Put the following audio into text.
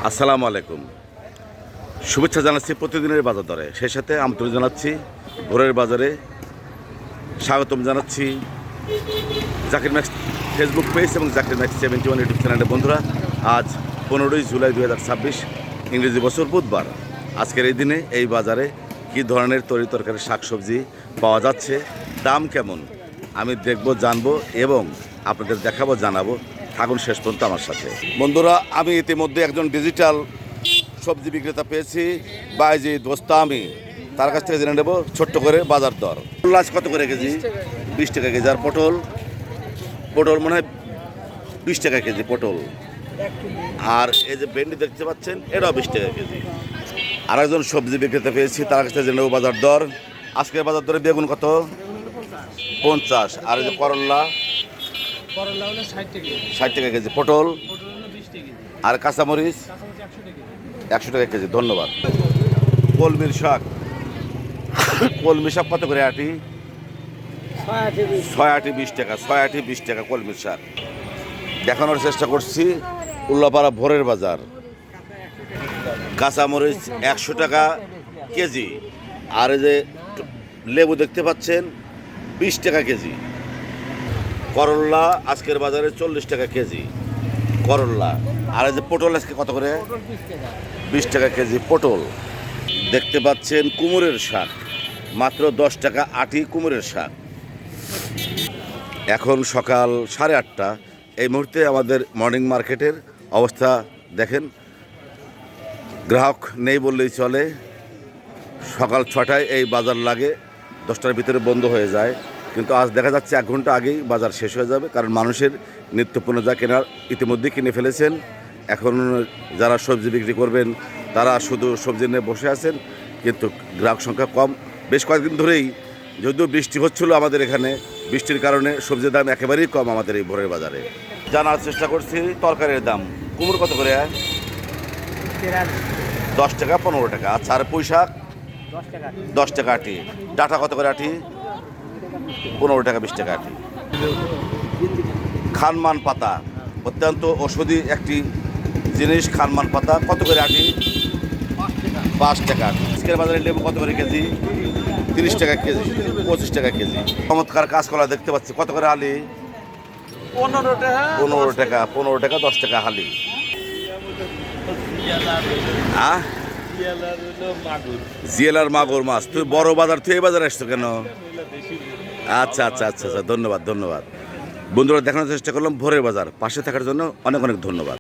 আসসালামু আলাইকুম। শুভেচ্ছা জানাচ্ছি প্রতিদিনের বাজার দরে, সেই সাথে আমন্ত্রণ জানাচ্ছি ভোরের বাজারে। স্বাগতম জানাচ্ছি জাকির ম্যাক্স ফেসবুক পেজ এবং জাকির ম্যাক্স 71 ইউটিউব চ্যানেলের বন্ধুরা। আজ 15ই জুলাই 2026 ইংরেজি বছর বুধবার। আজকের এই দিনে এই বাজারে কী ধরনের তরি তরকারি শাকসবজি পাওয়া যাচ্ছে, দাম কেমন আমি দেখব, জানবো এবং আপনাদের দেখাবো, জানাবো। থাকুন শেষ পর্যন্ত আমার সাথে। বন্ধুরা, আমি ইতিমধ্যে একজন ডিজিটাল সবজি বিক্রেতা পেয়েছি, বাইজি দোস্তা। আমি তার কাছ থেকে জেনে নেব ছোট্ট করে বাজার দর। লাচ কত করে কেজি? 20 টাকা কেজি। আর পটল? পটল মনে হয় 20 টাকা কেজি পটল। আর এই যে ভেন্ডি দেখতে পাচ্ছেন, এটাও 20 টাকা কেজি। আর একজন সবজি বিক্রেতা পেয়েছি, তার কাছ থেকে জেনে নেব বাজার দর। আজকের বাজার দরে বেগুন কত? 50। আর এই যে করল্লা? 60 টাকা কেজি। পটল? আর কাঁচামরিচ? 100 টাকা কেজি। ধন্যবাদ। কলমির শাক, কলমির শাক কত করে আটি? 6 আটি 20 টাকা। 6 আটি 20 টাকা কলমির শাক। দেখানোর চেষ্টা করছি উল্লাপাড়া ভোরের বাজার। কাঁচামরিচ 100 টাকা কেজি। আর এই যে লেবু দেখতে পাচ্ছেন 20 টাকা কেজি। করল্লা আজকের বাজারে 40 টাকা কেজি করল্লা। আর এই যে পটল আজকে কত করে? 20 টাকা কেজি পটল। দেখতে পাচ্ছেন কুমড়ের শাক, মাত্র 10 টাকা আটি কুমড়ের শাক। এখন সকাল 8:30। এই মুহূর্তে আমাদের মর্নিং মার্কেটের অবস্থা দেখেন, গ্রাহক নেই বললেই চলে। সকাল 6টায় এই বাজার লাগে, 10টার ভিতরে বন্ধ হয়ে যায়। কিন্তু আজ দেখা যাচ্ছে 1 ঘন্টা আগেই বাজার শেষ হয়ে যাবে, কারণ মানুষের নিত্যপণ্য যা কেনার ইতিমধ্যেই কিনে ফেলেছেন। এখন যারা সবজি বিক্রি করবেন তারা শুধু সবজি নিয়ে বসে আছেন, কিন্তু গ্রাহক সংখ্যা কম। বেশ কয়েকদিন ধরেই, যদিও বৃষ্টি হচ্ছিল আমাদের এখানে, বৃষ্টির কারণে সবজির দাম একেবারেই কম আমাদের এই ভোরের বাজারে। জানার চেষ্টা করছি তরকারির দাম। কুমড়ো কত করে? 10 টাকা 15 টাকা। আচ্ছা, আর পুঁই শাক? 10 টাকা আটি। ডাঁটা কত করে আটি? 15 টাকা 20 টাকা আটি। খানমান পাতা অত্যন্ত ঔষধি একটি জিনিস। খানমান পাতা কত করে আটি? 5 টাকা আটি। আজকের বাজারে লেবু কত করে কেজি? 30 টাকা কেজি 25 টাকা কেজি। চমৎকার কাঁচকলা দেখতে পাচ্ছি, কত করে হালি? 15 টাকা 15 টাকা 10 টাকা হালি। জিয়ালার মাগুর মাছ। তুই বড় বাজার, তুই এই বাজারে আসছো কেন? আচ্ছা আচ্ছা আচ্ছা আচ্ছা, ধন্যবাদ ধন্যবাদ। বন্ধুরা, দেখানোর চেষ্টা করলাম ভোরের বাজার। পাশে থাকার জন্য অনেক অনেক ধন্যবাদ।